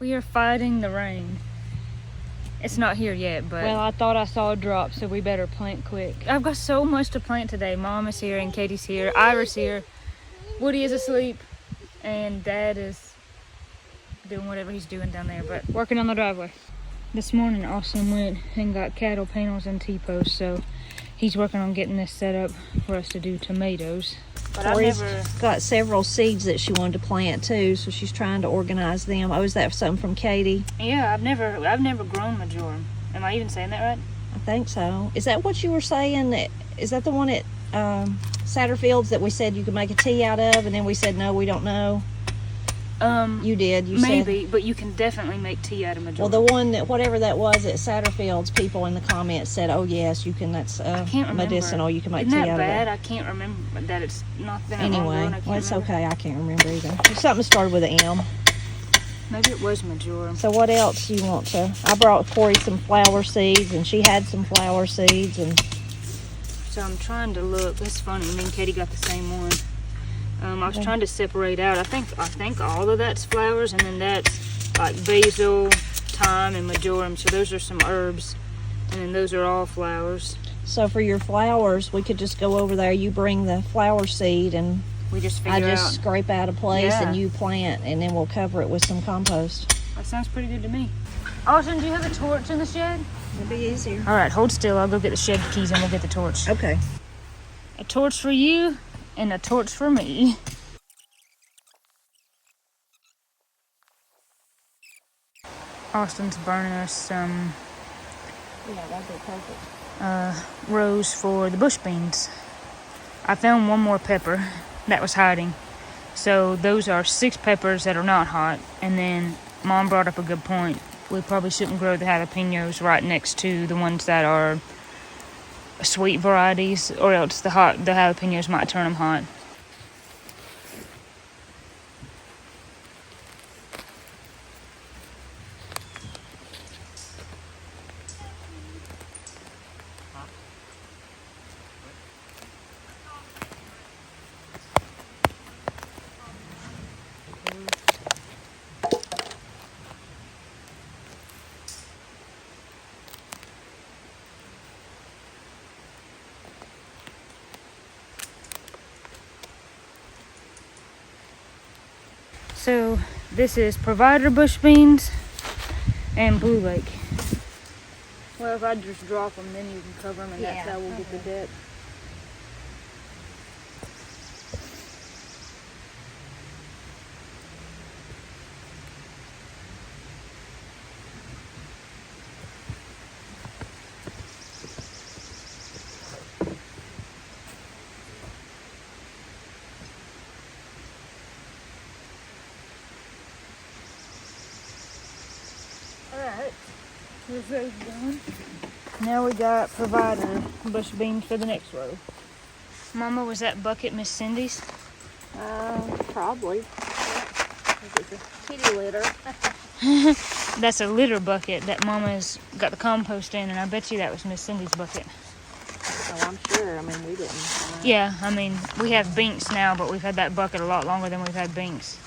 We are fighting the rain. It's not here yet, but... Well, I thought I saw a drop, so we better plant quick. I've got so much to plant today. Mom is here, and Katie's here. Ira's here. Woody is asleep, and Dad is doing whatever he's doing down there, but working on the driveway. This morning, Austin went and got cattle panels and T-posts, so he's working on getting this set up for us to do tomatoes. But Tori's got several seeds that she wanted to plant too, so she's trying to organize them. Oh, is that something from Katie? Yeah, I've never grown marjoram. Am I even saying that right? I think so. Is that what you were saying? Is that the one at Satterfield's that we said you could make a tea out of, and then we said no, we don't know? You did. You maybe, said, but you can definitely make tea out of marjoram. Well, the one that whatever that was at Satterfield's, people in the comments said, "Oh yes, you can. That's medicinal. You can make tea out of it." I can't remember that it's not that. Anyway, well, it's okay. I can't remember either. Something started with an M. Maybe it was marjoram. So what else do you want to? I brought Corey some flower seeds, and she had some flower seeds, and so I'm trying to look. It's funny. Me and Katie got the same one. I was trying to separate out. I think all of that's flowers, and then that's like basil, thyme, and marjoram. So those are some herbs, and then those are all flowers. So for your flowers, we could just go over there. You bring the flower seed, and we just figure I just scrape out a place, and you plant, and then we'll cover it with some compost. That sounds pretty good to me. Austin, do you have a torch in the shed? It'll be easier. All right, hold still. I'll go get the shed keys, and we'll get the torch. Okay. A torch for you. And a torch for me. Austin's burning us some that'd be perfect. Rose for the bush beans. I found one more pepper that was hiding. So those are 6 peppers that are not hot. And then Mom brought up a good point. We probably shouldn't grow the jalapenos right next to the ones that are sweet varieties, or else the jalapenos might turn them hot. So this is Provider bush beans and Blue Lake. Well, if I just drop them, then you can cover them, and that's how we'll get the depth. Alright, here's those done. Now we got Provider bush beans for the next row. Mama, was that bucket Miss Cindy's? Probably. It's a kitty litter. That's a litter bucket that Mama's got the compost in, and I bet you that was Miss Cindy's bucket. Oh, I'm sure. I mean, we didn't. Yeah, I mean, we have Binks now, but we've had that bucket a lot longer than we've had Binks.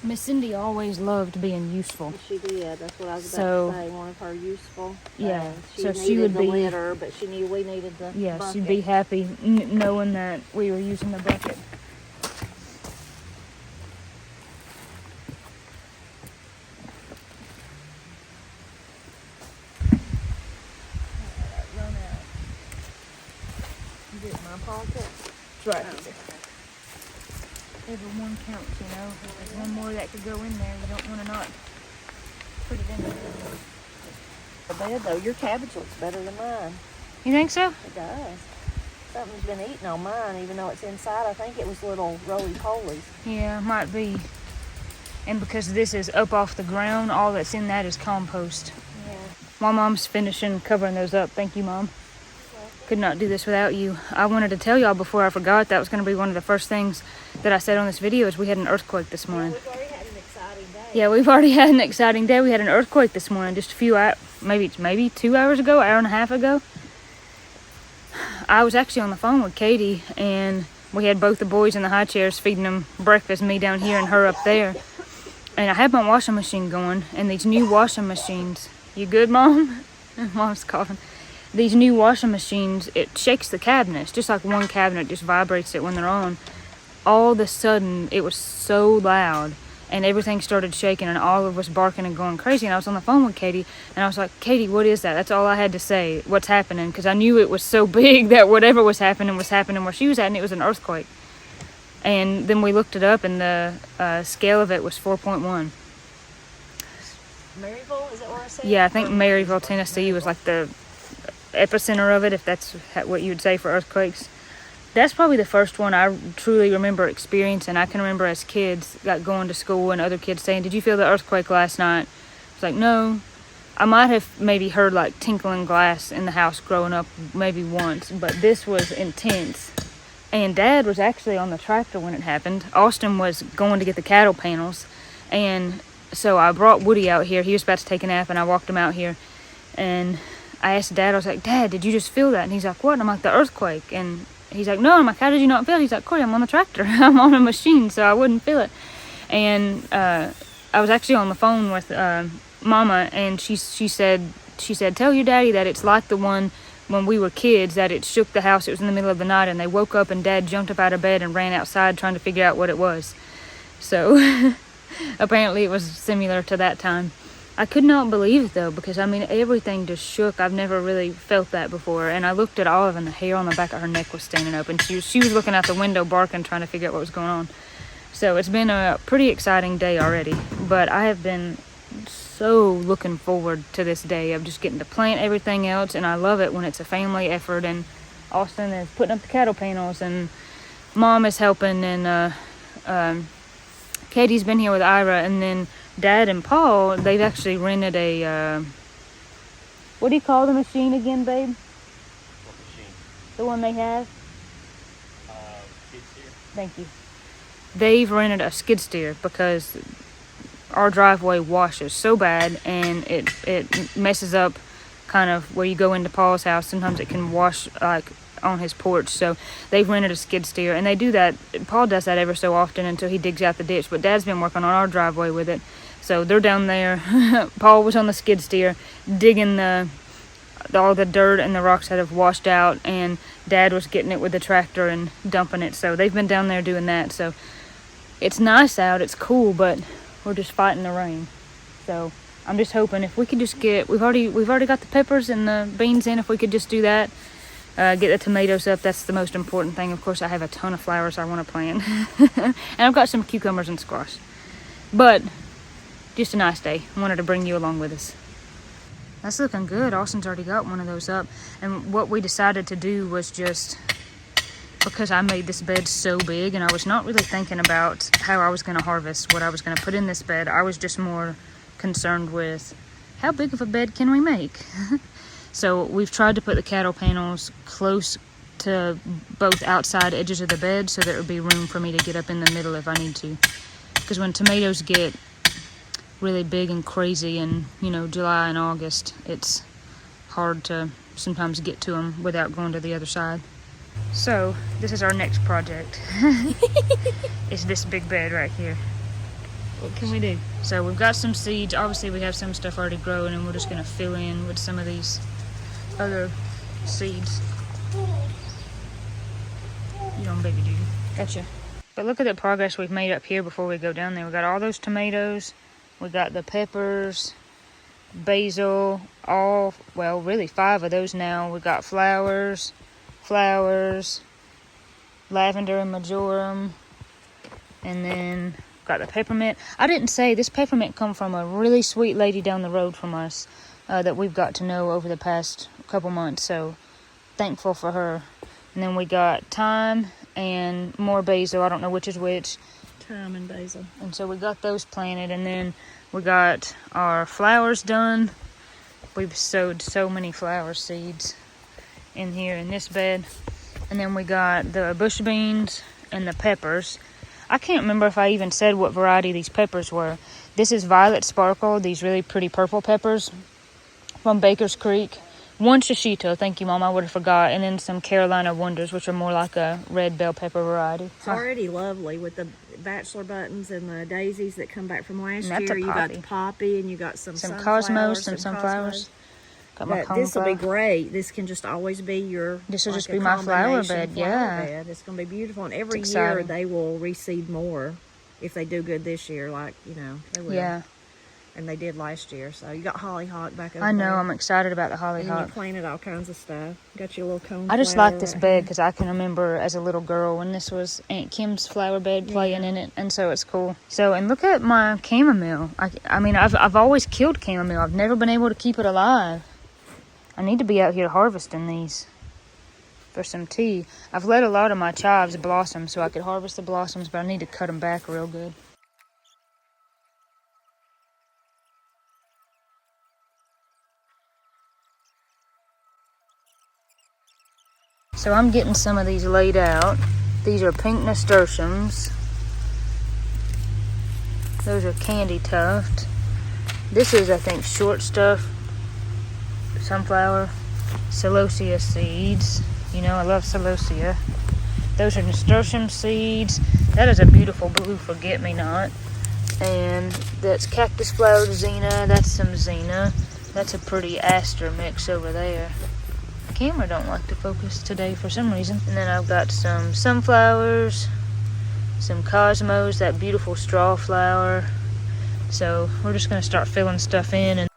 Miss Cindy always loved being useful. She did. That's what I was about to say. One of her useful. Yeah. She would be the litter, but she knew we needed the bucket. She'd be happy knowing that we were using the bucket. Run out. Get my pocket. It's right here. Every one counts, you know. There's one more that could go in there. We don't want to not put it in there. The bed, though, your cabbage looks better than mine. You think so? It does. Something's been eating on mine, even though it's inside. I think it was little roly-polies. Yeah, might be. And because this is up off the ground, all that's in that is compost. Yeah. My mom's finishing covering those up. Thank you, Mom. Could not do this without you. I wanted to tell y'all before I forgot, that was going to be one of the first things that I said on this video, is we had an earthquake this morning. Yeah, we've already had an exciting day. Yeah, we've already had an exciting day. We had an earthquake this morning, just a few hours, maybe 2 hours ago, hour and a half ago. I was actually on the phone with Katie, and we had both the boys in the high chairs feeding them breakfast, me down here and her up there. and I had my washing machine going, and these new washing machines, you good, Mom? Mom's coughing. These new washing machines, it shakes the cabinets, just like one cabinet just vibrates it when they're on. All of a sudden, it was so loud, and everything started shaking, and Olive was barking and going crazy, and I was on the phone with Katie, and I was like, Katie, what is that? That's all I had to say, what's happening, because I knew it was so big that whatever was happening where she was at, and it was an earthquake. And then we looked it up, and the scale of it was 4.1. Maryville, is that where I said? Yeah, I think Maryville, Tennessee was like the epicenter of it, if that's what you would say for earthquakes. That's probably the first one I truly remember experiencing. I can remember as kids going to school and other kids saying, did you feel the earthquake last night? It's like, no. I might have maybe heard like tinkling glass in the house growing up maybe once, but this was intense. And Dad was actually on the tractor when it happened. Austin was going to get the cattle panels, and so I brought Woody out here. He was about to take a nap, and I walked him out here, and I asked Dad, I was like, Dad, did you just feel that? And he's like, what? And I'm like, the earthquake. And he's like, no. I'm like, how did you not feel it? He's like, Corey, I'm on the tractor. I'm on a machine, so I wouldn't feel it. And I was actually on the phone with Mama, and she said, tell your daddy that it's like the one when we were kids, that it shook the house. It was in the middle of the night, and they woke up, and Dad jumped up out of bed and ran outside trying to figure out what it was. So apparently it was similar to that time. I could not believe it though, because I mean everything just shook. I've never really felt that before. And I looked at Olive, and the hair on the back of her neck was standing up, and she was looking out the window barking, trying to figure out what was going on. So it's been a pretty exciting day already, but I have been so looking forward to this day of just getting to plant everything else. And I love it when it's a family effort, and Austin is putting up the cattle panels, and Mom is helping, and Katie's been here with Ira, and then Dad and Paul, they've actually rented a what do you call the machine again, babe? What machine? The one they have? Skid steer. Thank you. They've rented a skid steer because our driveway washes so bad, and it messes up kind of where you go into Paul's house. Sometimes it can wash like on his porch, so they've rented a skid steer, and they do that. Paul does that ever so often until he digs out the ditch, but Dad's been working on our driveway with it, so they're down there. Paul was on the skid steer digging all the dirt and the rocks that have washed out, and Dad was getting it with the tractor and dumping it. So they've been down there doing that. So it's nice out, it's cool, but we're just fighting the rain. So I'm just hoping if we could just we've already got the peppers and the beans in. If we could just do that, get the tomatoes up, that's the most important thing. Of course, I have a ton of flowers I want to plant. And I've got some cucumbers and squash. But just a nice day. I wanted to bring you along with us. That's looking good. Austin's already got one of those up. And what we decided to do was just, because I made this bed so big, and I was not really thinking about how I was going to harvest, what I was going to put in this bed. I was just more concerned with how big of a bed can we make. So we've tried to put the cattle panels close to both outside edges of the bed, so there would be room for me to get up in the middle if I need to. Because when tomatoes get really big and crazy in, July and August, it's hard to sometimes get to them without going to the other side. So this is our next project. It's this big bed right here. What can we do? So we've got some seeds. Obviously we have some stuff already growing, and we're just going to fill in with some of these other seeds. You don't baby duty. Gotcha. But look at the progress we've made up here before we go down there. We got all those tomatoes. We got the peppers, basil, really 5 of those now. We got flowers, lavender and marjoram, and then got the peppermint. I didn't say this peppermint come from a really sweet lady down the road from us that we've got to know over the past couple months, so thankful for her. And then we got thyme and more basil. I don't know which is which. Thyme and basil. And so we got those planted, and then we got our flowers done. We've sowed so many flower seeds in here in this bed. And then we got the bush beans and the peppers. I can't remember if I even said what variety these peppers were. This is Violet Sparkle, these really pretty purple peppers from Baker's Creek. One shishito, thank you, Mom, I would have forgot. And then some Carolina Wonders, which are more like a red bell pepper variety. It's already lovely with the bachelor buttons and the daisies that come back from last That's year. a You got poppy. the poppy and you got some cosmos, some sunflowers. sunflowers. Got my This will be coneflower. great. This can just always be your. This will like just a be my flower combination bed, flower yeah. bed. It's going to be beautiful, and every It's year exciting. they will reseed more if they do good this year. Like they will. Yeah. And they did last year. So you got hollyhock back over I know, there. I'm excited about the And you hollyhock. planted all kinds of stuff. Got your little cone. I just like this bed because I can remember as a little girl when this was Aunt Kim's flower bed playing in it, and so it's cool. So, and look at my chamomile. I mean, I've always killed chamomile. I've never been able to keep it alive. I need to be out here harvesting these for some tea. I've let a lot of my chives blossom so I could harvest the blossoms, but I need to cut them back real good. So I'm getting some of these laid out. These are pink nasturtiums. Those are candy tuft. This is, I think, short stuff. Sunflower. Celosia seeds. You know, I love celosia. Those are nasturtium seeds. That is a beautiful blue forget-me-not. And that's cactus flowered Xena. That's some Xena. That's a pretty aster mix over there. Camera don't like to focus today for some reason. And then I've got some sunflowers, some cosmos, that beautiful straw flower. So we're just gonna start filling stuff in. And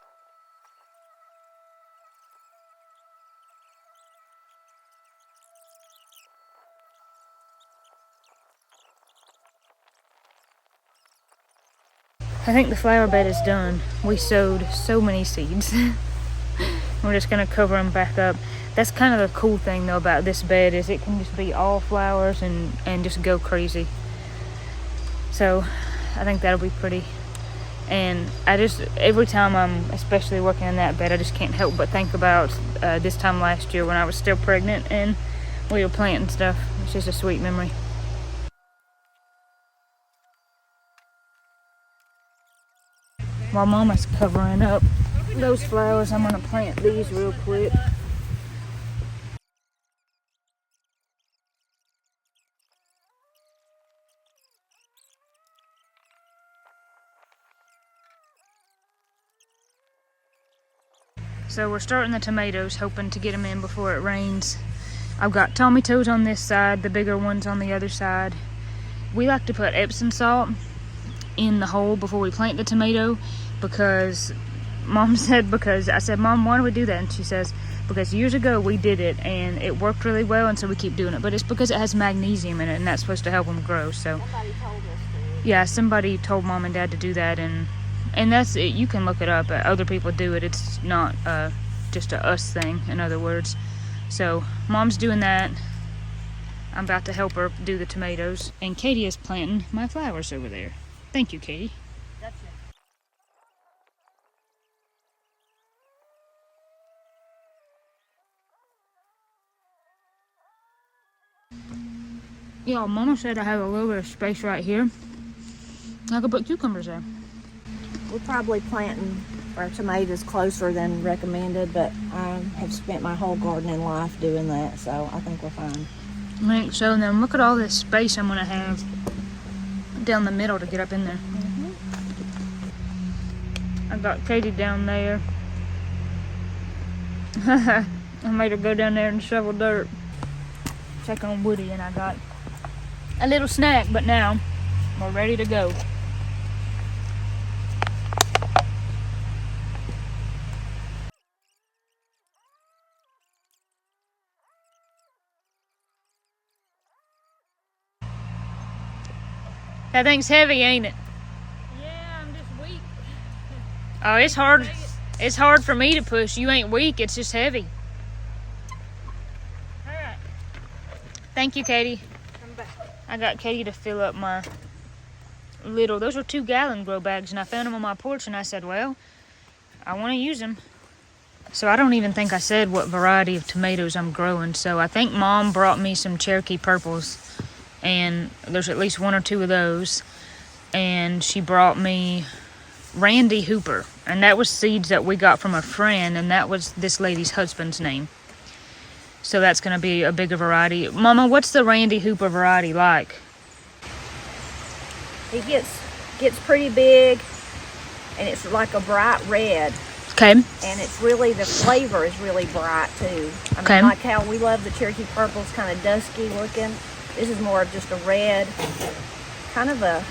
I think the flower bed is done. We sowed so many seeds. We're just gonna cover them back up. That's kind of the cool thing though about this bed is it can just be all flowers and just go crazy. So I think that'll be pretty. And I just, every time I'm especially working on that bed, I just can't help but think about this time last year when I was still pregnant and we were planting stuff. It's just a sweet memory. While Mama's covering up those flowers, I'm gonna plant these real quick. So we're starting the tomatoes, hoping to get them in before it rains. I've got Tommy Toes on this side, the bigger ones on the other side. We like to put Epsom salt in the hole before we plant the tomato because Mom said, because I said, Mom, why do we do that? And she says, because years ago we did it and it worked really well, and so we keep doing it. But it's because it has magnesium in it, and that's supposed to help them grow. So Somebody told us to. yeah, somebody told Mom and Dad to do that, and that's it. You can look it up. Other people do it. It's not just a us thing, in other words. So Mom's doing that. I'm about to help her do the tomatoes, and Katie is planting my flowers over there. Thank you, Katie. That's it. Yeah, Mama said I have a little bit of space right here. I could put cucumbers there. We're probably planting our tomatoes closer than recommended, but I have spent my whole gardening life doing that, so I think we're fine. I think so. And then look at all this space I'm gonna have down the middle to get up in there. I've got Katie down there. I made her go down there and shovel dirt. Check on Woody, and I got a little snack, but now we're ready to go. That thing's heavy, ain't it? Yeah, I'm just weak. Oh, it's hard. It's hard for me to push. You ain't weak, it's just heavy. Alright, Thank you, Katie. I'm back. I got Katie to fill up my those are 2-gallon grow bags, and I found them on my porch, and I said, well, I want to use them. So I don't even think I said what variety of tomatoes I'm growing. So I think Mom brought me some Cherokee purples, and there's at least 1 or 2 of those. And she brought me Randy Hooper, and that was seeds that we got from a friend, and that was this lady's husband's name. So that's going to be a bigger variety. Mama, what's the Randy Hooper variety like? It gets pretty big, and it's like a bright red. Okay. And it's really, the flavor is really bright too. I mean, like how we love the Cherokee Purples, kind of dusky looking. This is more of just a red, kind of a,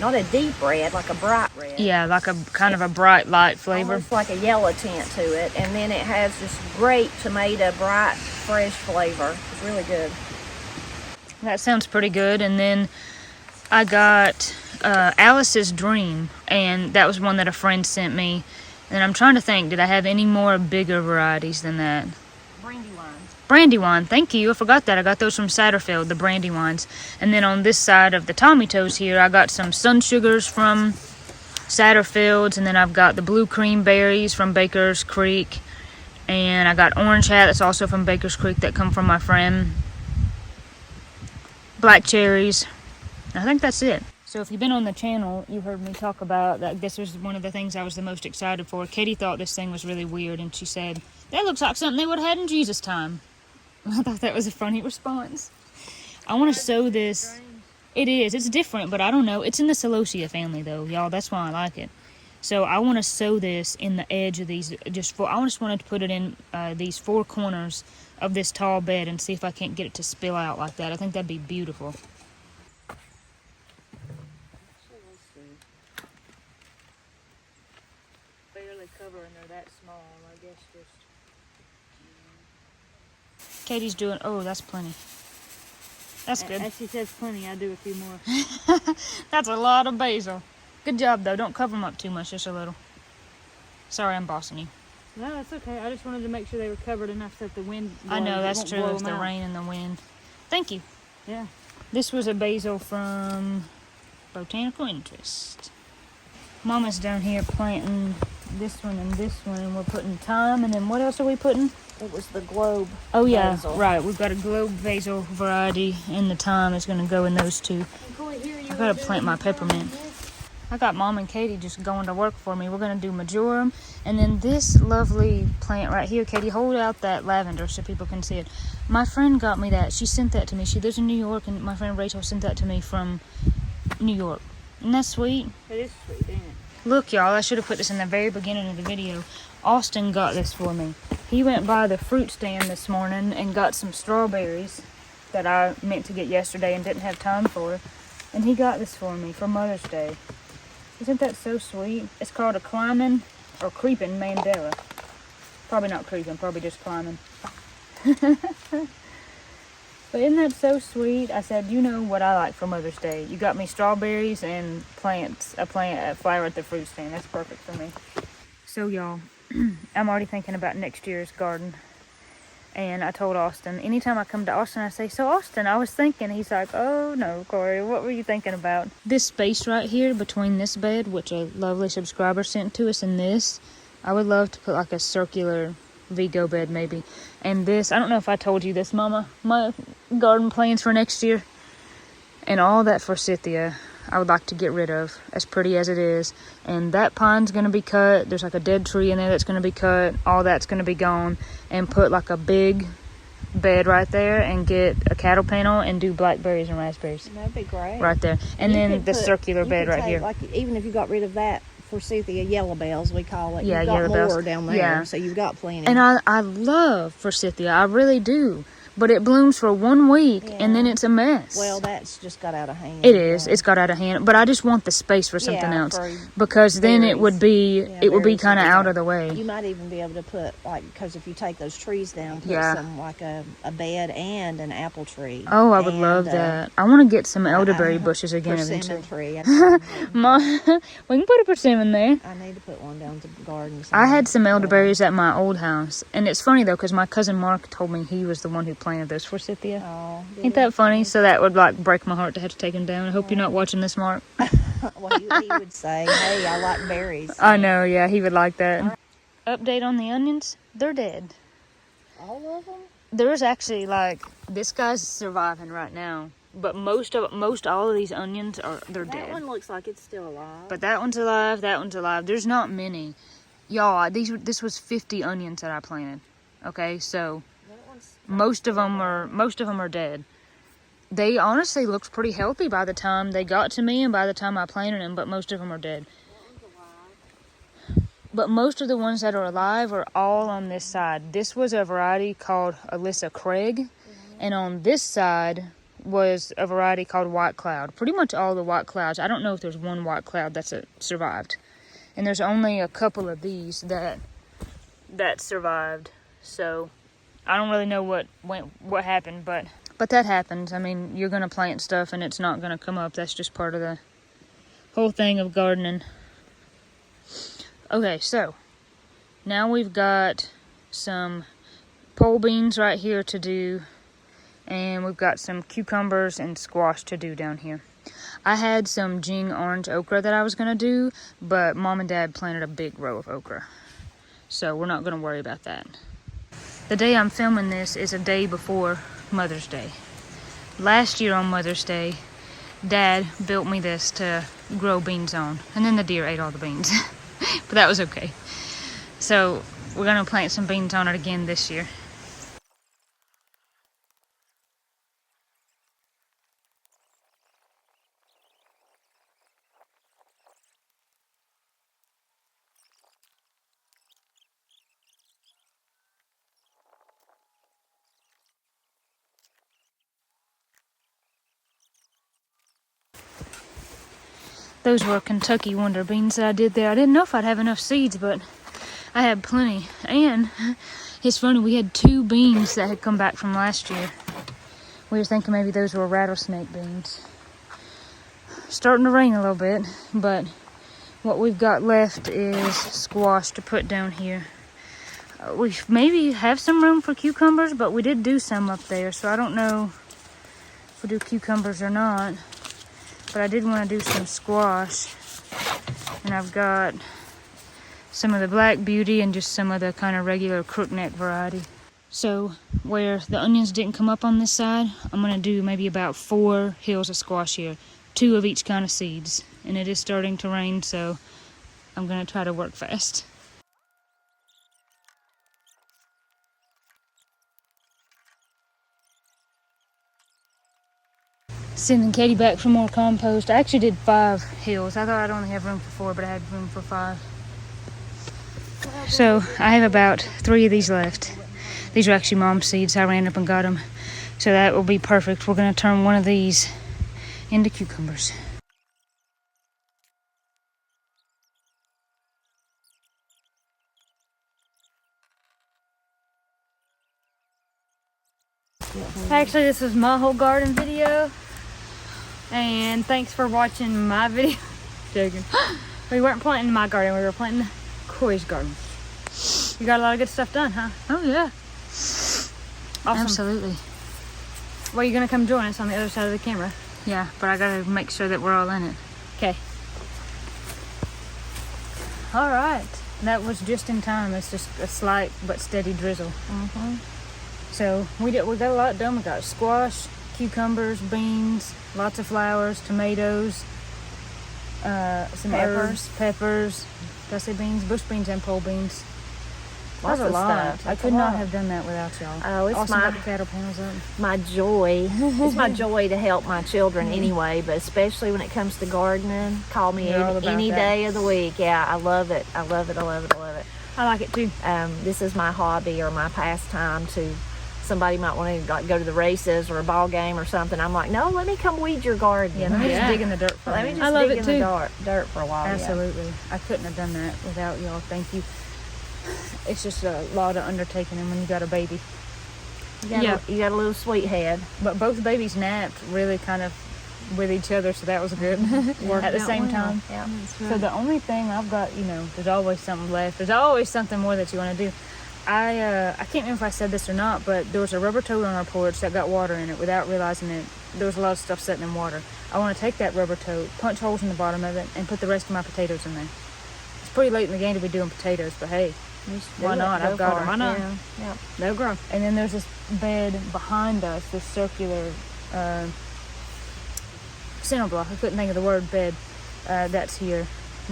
not a deep red, like a bright red. Yeah, like a kind of a bright, light flavor. Almost like a yellow tint to it. And then it has this great tomato, bright, fresh flavor. It's really good. That sounds pretty good. And then I got Alice's Dream, and that was one that a friend sent me. And I'm trying to think, did I have any more bigger varieties than that? Brandywine, thank you. I forgot that. I got those from Satterfield, the Brandywines. And then on this side of the Tommy Toes here, I got some Sun Sugars from Satterfields. And then I've got the Blue Cream Berries from Baker's Creek. And I got Orange Hat, that's also from Baker's Creek, that come from my friend. Black Cherries. I think that's it. So if you've been on the channel, you heard me talk about that. This was one of the things I was the most excited for. Katie thought this thing was really weird, and she said, that looks like something they would have had in Jesus' time. I thought that was a funny response. I want to sow this. It is. It's different, but I don't know. It's in the Celosia family, though, y'all. That's why I like it. So I want to sow this in the edge of these. I just wanted to put it in these four corners of this tall bed and see if I can't get it to spill out like that. I think that'd be beautiful. Barely covering, they're that small. I guess just. Katie's doing, oh, that's plenty. That's good. As she says plenty, I do a few more. That's a lot of basil. Good job, though. Don't cover them up too much, just a little. Sorry, I'm bossing you. No, that's okay. I just wanted to make sure they were covered enough so that the wind blows. I know, It that's won't true. blow It's the them out. rain and the wind. Thank you. Yeah. This was a basil from Botanical Interest. Mama's down here planting this one and we're putting thyme, and then what else are we putting? It was the Globe. Oh yeah, basil. right. We've got a Globe basil variety, and the thyme is going to go in those two. I gotta plant my peppermint. I got Mom and Katie just going to work for me. We're going to do majorum, and then this lovely plant right here. Katie, hold out that lavender so people can see it. My friend got me that. She sent that to me. She lives in New York, and my friend Rachel sent that to me from New York. Isn't that sweet? It is sweet, isn't it? Look, y'all, I should have put this in the very beginning of the video. Austin got this for me. He went by the fruit stand this morning and got some strawberries that I meant to get yesterday and didn't have time for. And he got this for me for Mother's Day. Isn't that so sweet? It's called a climbing or creeping Mandela. Probably not creeping, probably just climbing. But isn't that so sweet? I said, you know what I like for Mother's Day. You got me strawberries and a flower at the fruit stand. That's perfect for me. So y'all, I'm already thinking about next year's garden. And I told Austin, anytime I come to Austin, I say, so Austin, I was thinking. He's like, oh no, Corey, what were you thinking about? This space right here between this bed, which a lovely subscriber sent to us, and this, I would love to put like a circular Vigo bed maybe. And this, I don't know if I told you this, Mama, my garden plans for next year. And all that forsythia I would like to get rid of, as pretty as it is. And that pine's going to be cut. There's like a dead tree in there that's going to be cut. All that's going to be gone. And put like a big bed right there and get a cattle panel and do blackberries and raspberries. That'd be great. Right there. And then the circular bed right here. Like, even if you got rid of that forsythia, yellow bells, we call it. Yeah, you've got yellow more bells. down there, Yeah. so you've got plenty. And I love forsythia. I really do. But it blooms for 1 week, and then it's a mess. Well, that's just got out of hand. It is. It's got out of hand. But I just want the space for something else. For Because then it would be, berries kind of would be out good. of the way. You might even be able to put, like, because if you take those trees down, put some, like, a bed and an apple tree. Oh, I would love that. I want to get some elderberry bushes again Persimmon eventually. tree. We can put a persimmon there. I need to put one down to the garden. I had some elderberries at my old house. And it's funny, though, because my cousin Mark told me he was the one who planted those forsythia. Oh, Ain't that funny? So that would, like, break my heart to have to take him down. I hope you're not watching this, Mark. Well, he would say, hey, I like berries. I know, yeah, he would like that. Update on the onions? They're dead. All of them? There's actually, like, this guy's surviving right now. But most all of these onions they're dead. That one looks like it's still alive. But that one's alive, that one's alive. There's not many. Y'all, this was 50 onions that I planted. Okay, so most of them are dead. They honestly looked pretty healthy by the time they got to me and by the time I planted them, but most of them are dead. But most of the ones that are alive are all on this side. This was a variety called Alyssa Craig, and on this side was a variety called White Cloud. Pretty much all the White Clouds. I don't know if there's one White Cloud that's survived. And there's only a couple of these that survived. So I don't really know what happened, but that happens. I mean, you're gonna plant stuff and it's not gonna come up. That's just part of the whole thing of gardening. Okay, so now we've got some pole beans right here to do, and we've got some cucumbers and squash to do down here. I had some Jing orange okra that I was gonna do, but Mom and Dad planted a big row of okra, so we're not gonna worry about that. The day I'm filming this is a day before Mother's Day. Last year on Mother's Day, Dad built me this to grow beans on, and then the deer ate all the beans. But that was okay. So we're gonna plant some beans on it again this year. Those were Kentucky Wonder beans that I did there. I didn't know if I'd have enough seeds, but I had plenty. And it's funny, we had 2 beans that had come back from last year. We were thinking maybe those were rattlesnake beans. Starting to rain a little bit, but what we've got left is squash to put down here. We maybe have some room for cucumbers, but we did do some up there, so I don't know if we do cucumbers or not. But I did want to do some squash, and I've got some of the Black Beauty and just some of the kind of regular crookneck variety. So where the onions didn't come up on this side, I'm going to do maybe about 4 hills of squash here, 2 of each kind of seeds. And it is starting to rain, so I'm going to try to work fast. Sending Katie back for more compost. I actually did 5 hills. I thought I'd only have room for 4, but I had room for 5. So I have about 3 of these left. These are actually Mom's seeds. I ran up and got them. So that will be perfect. We're going to turn one of these into cucumbers. Actually, this is my whole garden video. And thanks for watching my video. Joking. We weren't planting my garden, we were planting Corey's garden. You got a lot of good stuff done, huh? Oh, yeah. Awesome. Absolutely. Well, you're going to come join us on the other side of the camera. Yeah, but I got to make sure that we're all in it. Okay. All right. That was just in time. It's just a slight but steady drizzle. So we got a lot done. We got squash, cucumbers, beans, lots of flowers, tomatoes, some peppers. Did I say beans? Bush beans and pole beans. Lots That's a of lot. stuff. I could not have done that without y'all. Oh, it's Also got the cattle panels up. my joy. It's my joy to help my children anyway, but especially when it comes to gardening. Call me You're all about any that. day of the week. Yeah, I love it. I love it. I love it. I love it. I like it too. This is my hobby or my pastime. Somebody might want to like go to the races or a ball game or something. I'm like, no, let me come weed your garden. Yeah, let me just dig in the dirt for Let a me minute. just I love dig it in too. the dirt for a while. yeah. Absolutely. I couldn't have done that without y'all. Thank you. It's just a lot of undertaking when you got a baby. You got a little sweet head. But both babies napped really kind of with each other, so that was good. Worked At the out same well. time. Yeah. So the only thing I've got, there's always something left. There's always something more that you want to do. I can't remember if I said this or not, but there was a rubber toad on our porch that got water in it without realizing it. There was a lot of stuff sitting in water. I want to take that rubber toad, punch holes in the bottom of it, and put the rest of my potatoes in there. It's pretty late in the game to be doing potatoes, but hey, why not? I've got them. Why not? Yeah. They'll grow. And then there's this bed behind us, this circular cinder block. I couldn't think of the word bed. That's here,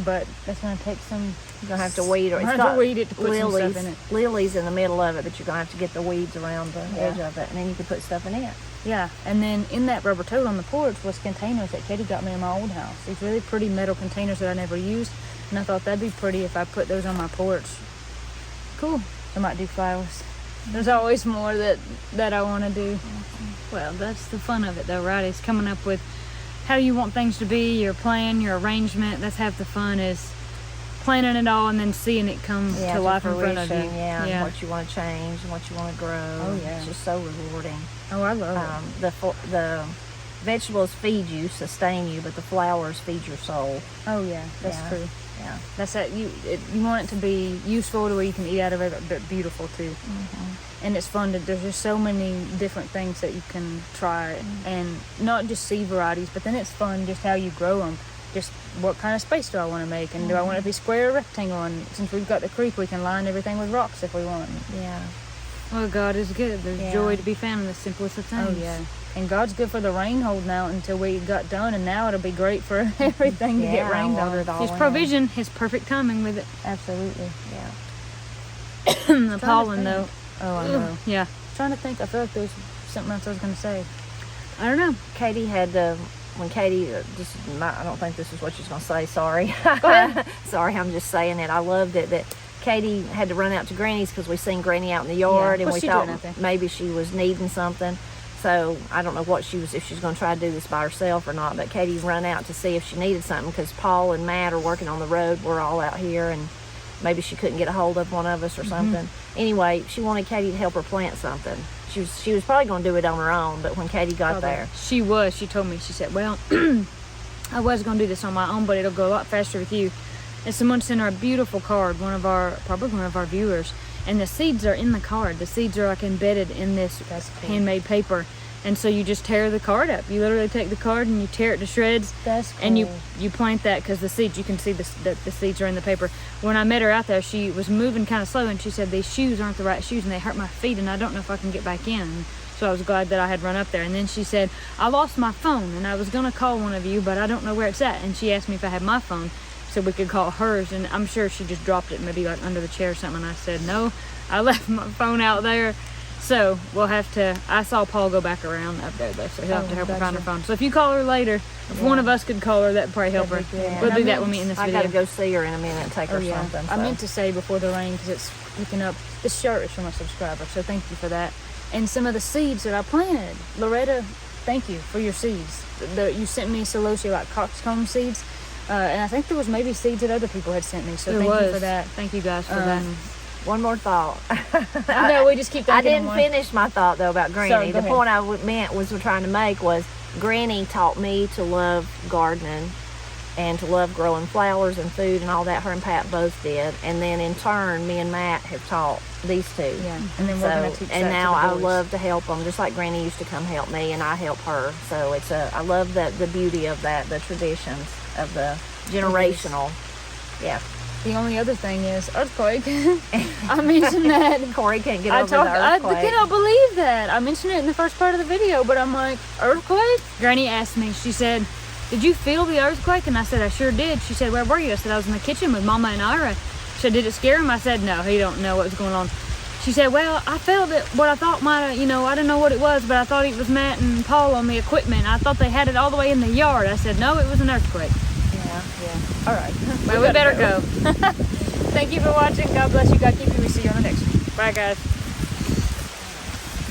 but that's gonna take some. You're gonna have to weed, or I it's have got to weed it to put some lilies, stuff in it. lilies in the middle of it, but you're gonna have to get the weeds around the edge of it, and then you can put stuff in it. Yeah, and then in that rubber tote on the porch was containers that Katie got me in my old house. These really pretty metal containers that I never used, and I thought that'd be pretty if I put those on my porch. Cool. I might do flowers. There's always more that I want to do. Well, that's the fun of it though, right? Is coming up with how you want things to be, your plan, your arrangement. That's half the fun, is planning it all and then seeing it come to life in front of you. Yeah, and what you want to change and what you want to grow. Oh yeah, it's just so rewarding. Oh, I love it. The vegetables feed you, sustain you, but the flowers feed your soul. Oh yeah, that's true. Yeah, that's that. You want it to be useful to where you can eat out of it, but beautiful too. And it's fun. There's just so many different things that you can try, and not just seed varieties, but then it's fun just how you grow them. Just what kind of space do I want to make, and do I want it to be square or rectangle? And since we've got the creek, we can line everything with rocks if we want. Yeah. Well, God is good. There's joy to be found in the simplest of things. Oh yeah. And God's good for the rain holding out until we got done, and now it'll be great for everything to get rained on. His provision, His perfect timing with it. Absolutely. Yeah. The pollen though. Oh, I know. Yeah. I'm trying to think. I feel like there's something else I was going to say. I don't know. Katie had when Katie, I don't think this is what she's going to say. Sorry. Go ahead. Sorry, I'm just saying it. I loved it that Katie had to run out to Granny's because we seen Granny out in the yard, and we thought maybe she was needing something. So I don't know what if she's going to try to do this by herself or not. But Katie run out to see if she needed something because Paul and Matt are working on the road. We're all out here, and maybe she couldn't get a hold of one of us or something. Anyway, she wanted Katie to help her plant something. She was probably going to do it on her own, but when Katie got there, she told me, she said, well, I was going to do this on my own, but it'll go a lot faster with you. And someone sent her a beautiful card, probably one of our viewers, and the seeds are in the card. The seeds are like embedded in this handmade paper. And so you just tear the card up. You literally take the card and you tear it to shreds. That's cool. And you plant that, because the seeds, you can see the seeds are in the paper. When I met her out there, she was moving kind of slow, and she said, these shoes aren't the right shoes and they hurt my feet, and I don't know if I can get back in. So I was glad that I had run up there. And then she said, I lost my phone and I was going to call one of you, but I don't know where it's at. And she asked me if I had my phone so we could call hers, and I'm sure she just dropped it maybe like under the chair or something. And I said, no, I left my phone out there. So we'll have to, I saw Paul go back around up there though, so he'll have to help her find her phone. So if you call her later, if one of us could call her, that'd probably help her. We'll do that when we end this video. I gotta go see her in a minute and take her something. I meant to say before the rain, because it's picking up, this shirt is from a subscriber, so thank you for that. And some of the seeds that I planted. Loretta, thank you for your seeds. You sent me celosia, like coxcomb seeds, and I think there was maybe seeds that other people had sent me, so thank you for that. Thank you guys for that. One more thought. No, we just keep thinking. I didn't finish my thought though about Granny. Sorry, the point I was trying to make was Granny taught me to love gardening and to love growing flowers and food and all that. Her and Pat both did, and then in turn, me and Matt have taught these two. Yeah, and then we're gonna teach that. And now to the I boys. love to help them, just like Granny used to come help me, and I help her. So I love the beauty of that, the traditions of the generational. Yeah. The only other thing is earthquake. I mentioned that. Corey can't get over the earthquake. I cannot believe that. I mentioned it in the first part of the video, but I'm like, earthquake? Granny asked me, she said, did you feel the earthquake? And I said, I sure did. She said, where were you? I said, I was in the kitchen with Mama and Ira. She said, did it scare him? I said, no, he don't know what was going on. She said, well, I felt it, what I thought might have, I don't know what it was, but I thought it was Matt and Paul on the equipment. I thought they had it all the way in the yard. I said, no, it was an earthquake. Yeah. All right. Well, we better go. Thank you for watching. God bless you. God keep you. We see you on the next one. Bye, guys.